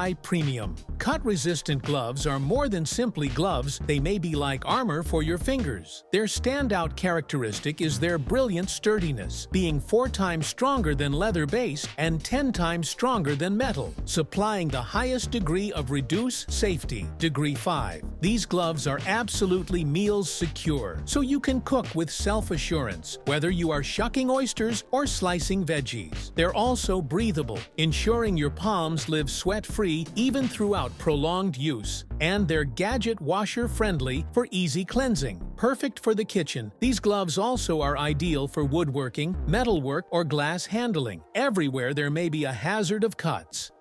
Dry Premium. Cut-resistant gloves are more than simply gloves, they may be like armor for your fingers. Their standout characteristic is their brilliant sturdiness, being 4 times stronger than leather-based and 10 times stronger than metal, supplying the highest degree of reduce safety, degree 5. These gloves are absolutely meals secure, so you can cook with self-assurance, whether you are shucking oysters or slicing veggies. They're also breathable, ensuring your palms live sweat-free even throughout prolonged use, and they're gadget washer-friendly for easy cleansing. Perfect for the kitchen, these gloves also are ideal for woodworking, metalwork, or glass handling. Everywhere there may be a hazard of cuts.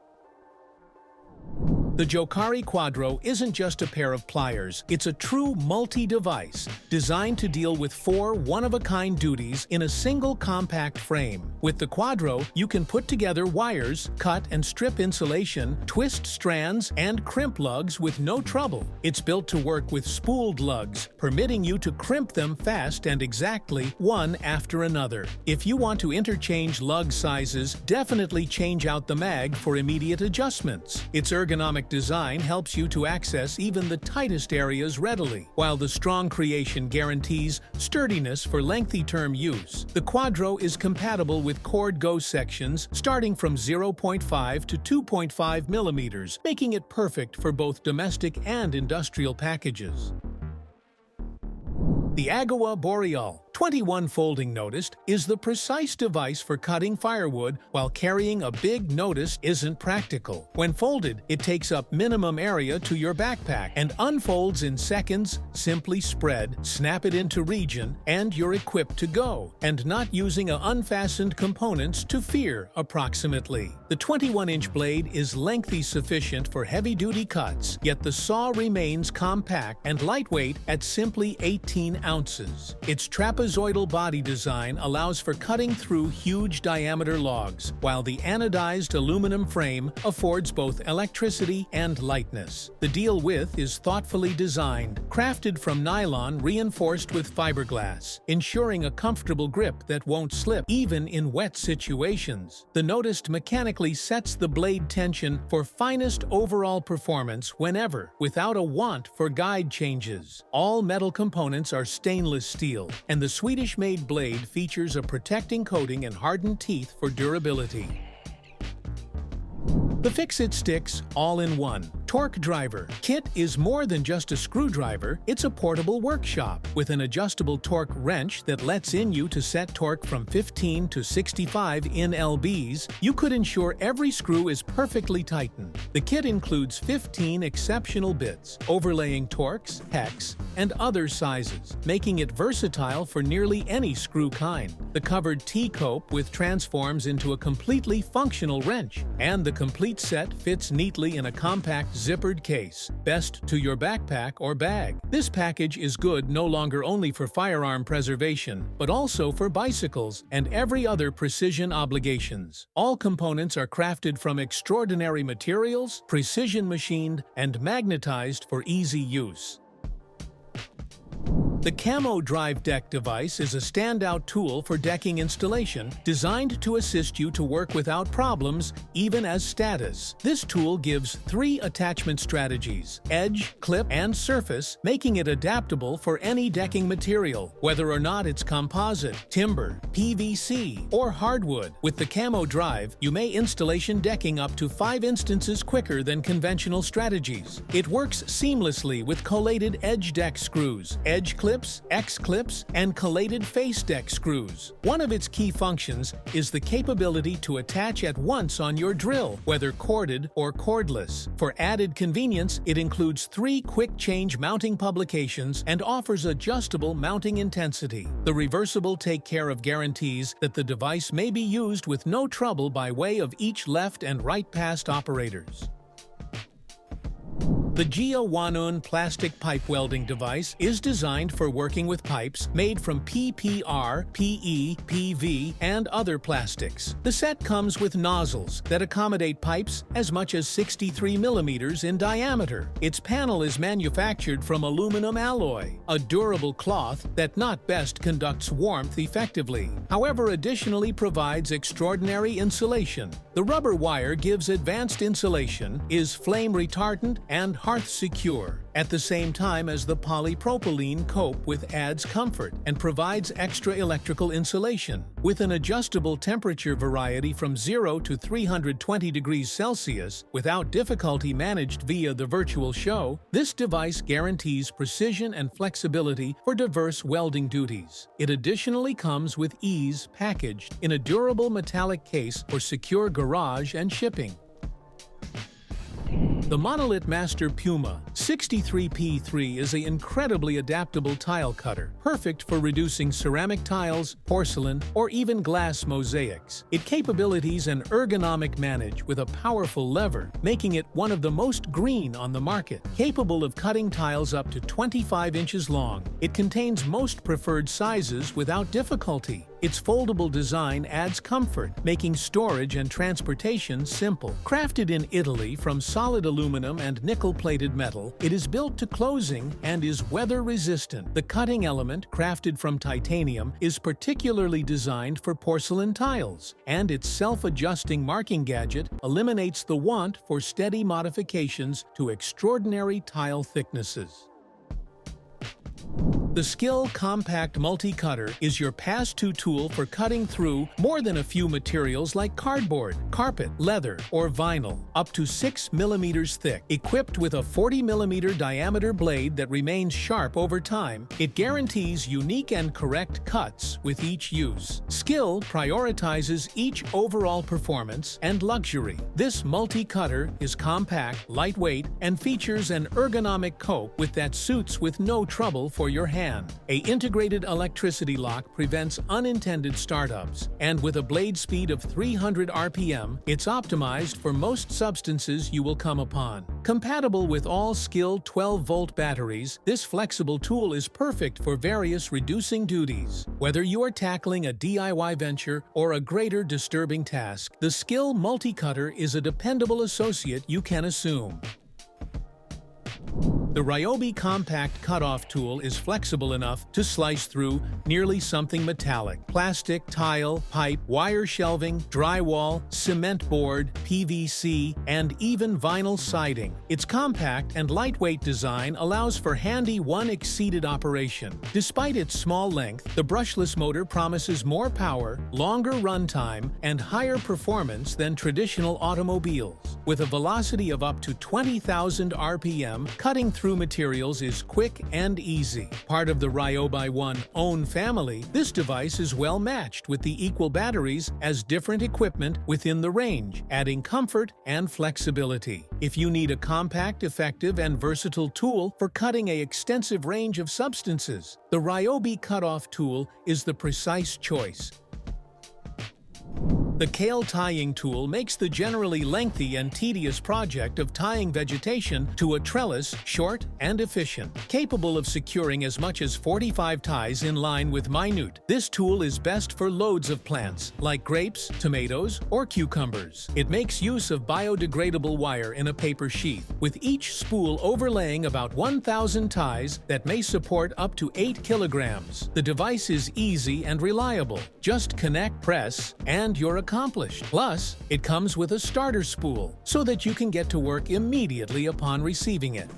The Jokari Quadro isn't just a pair of pliers, it's a true multi-device, designed to deal with 4 one-of-a-kind duties in a single compact frame. With the Quadro, you can put together wires, cut and strip insulation, twist strands, and crimp lugs with no trouble. It's built to work with spooled lugs, permitting you to crimp them fast and exactly one after another. If you want to interchange lug sizes, definitely change out the mag for immediate adjustments. Its ergonomic design helps you to access even the tightest areas readily, while the strong creation guarantees sturdiness for lengthy-term use. The Quadro is compatible with cord go sections starting from 0.5 to 2.5 millimeters, making it perfect for both domestic and industrial packages. The Agua Boreal 21 folding noticed is the precise device for cutting firewood while carrying a big notice isn't practical. When folded, it takes up minimum area to your backpack and unfolds in seconds. Simply spread, snap it into region, and you're equipped to go, and not using unfastened components to fear approximately. The 21-inch blade is lengthy sufficient for heavy-duty cuts, yet the saw remains compact and lightweight at simply 18 ounces. Its trapezoidal body design allows for cutting through huge diameter logs, while the anodized aluminum frame affords both electricity and lightness. The deal width is thoughtfully designed, crafted from nylon reinforced with fiberglass, ensuring a comfortable grip that won't slip even in wet situations. The noticed mechanically sets the blade tension for finest overall performance whenever, without a want for guide changes. All metal components are stainless steel, and the Swedish-made blade features a protecting coating and hardened teeth for durability. The Fix-It Sticks All-in-One Torque Driver Kit is more than just a screwdriver, it's a portable workshop with an adjustable torque wrench that lets you to set torque from 15 to 65 nlbs. You could ensure every screw is perfectly tightened. The kit includes 15 exceptional bits, overlaying torques, hex, and other sizes, making it versatile for nearly any screw kind. The covered T-cope transforms into a completely functional wrench, and the complete set fits neatly in a compact zippered case, best to your backpack or bag. This package is good no longer only for firearm preservation, but also for bicycles and every other precision obligations. All components are crafted from extraordinary materials, precision machined, and magnetized for easy use. The Camo Drive deck device is a standout tool for decking installation, designed to assist you to work without problems, even as status. This tool gives 3 attachment strategies: edge, clip, and surface, making it adaptable for any decking material, whether or not it's composite, timber, PVC, or hardwood. With the Camo Drive, you may installation decking up to 5 instances quicker than conventional strategies. It works seamlessly with collated edge deck screws, edge clips, X-clips, and collated face deck screws. One of its key functions is the capability to attach at once on your drill, whether corded or cordless. For added convenience, it includes 3 quick-change mounting publications and offers adjustable mounting intensity. The reversible take-care-of guarantees that the device may be used with no trouble by way of each left and right pass operators. The Geo-Wanun plastic pipe welding device is designed for working with pipes made from PPR, PE, PV, and other plastics. The set comes with nozzles that accommodate pipes as much as 63 millimeters in diameter. Its panel is manufactured from aluminum alloy, a durable cloth that not best conducts warmth effectively, however additionally provides extraordinary insulation. The rubber wire gives advanced insulation, is flame retardant, and hearth secure, at the same time as the polypropylene cope with adds comfort and provides extra electrical insulation. With an adjustable temperature variety from 0 to 320 degrees Celsius without difficulty managed via the virtual show, this device guarantees precision and flexibility for diverse welding duties. It additionally comes with ease packaged in a durable metallic case for secure garage and shipping. The Monolith Masterpiuma P3 is an incredibly adaptable tile cutter, perfect for reducing ceramic tiles, porcelain, or even glass mosaics. Its capabilities and ergonomic manage with a powerful lever, making it one of the most green on the market. Capable of cutting tiles up to 25 inches long, it contains most preferred sizes without difficulty. Its foldable design adds comfort, making storage and transportation simple. Crafted in Italy from solid aluminum and nickel-plated metal, it is built to closing and is weather-resistant. The cutting element, crafted from titanium, is particularly designed for porcelain tiles, and its self-adjusting marking gadget eliminates the want for steady modifications to extraordinary tile thicknesses. The Skill Compact Multi-Cutter is your pass-to tool for cutting through more than a few materials like cardboard, carpet, leather, or vinyl, up to 6 millimeters thick. Equipped with a 40 millimeter diameter blade that remains sharp over time, it guarantees unique and correct cuts with each use. Skill prioritizes each overall performance and luxury. This multi-cutter is compact, lightweight, and features an ergonomic cope that suits with no trouble for your hand. An integrated electricity lock prevents unintended startups, and with a blade speed of 300 RPM, it's optimized for most substances you will come upon. Compatible with all Skill 12-volt batteries, this flexible tool is perfect for various reducing duties. Whether you are tackling a DIY venture or a greater disturbing task, the Skill Multi-Cutter is a dependable associate you can assume. The Ryobi compact cutoff tool is flexible enough to slice through nearly something metallic: plastic, tile, pipe, wire shelving, drywall, cement board, PVC, and even vinyl siding. Its compact and lightweight design allows for handy one-exceeded operation. Despite its small length, the brushless motor promises more power, longer runtime, and higher performance than traditional automobiles. With a velocity of up to 20,000 RPM, cutting through materials is quick and easy. Part of the Ryobi One own family, this device is well matched with the equal batteries as different equipment within the range, adding comfort and flexibility. If you need a compact, effective, and versatile tool for cutting an extensive range of substances, the Ryobi cutoff tool is the precise choice. The cail tying tool makes the generally lengthy and tedious project of tying vegetation to a trellis short and efficient. Capable of securing as much as 45 ties in line with minute, this tool is best for loads of plants like grapes, tomatoes, or cucumbers. It makes use of biodegradable wire in a paper sheath, with each spool overlaying about 1,000 ties that may support up to 8 kilograms. The device is easy and reliable. Just connect, press, and you're accomplished. Plus, it comes with a starter spool so that you can get to work immediately upon receiving it.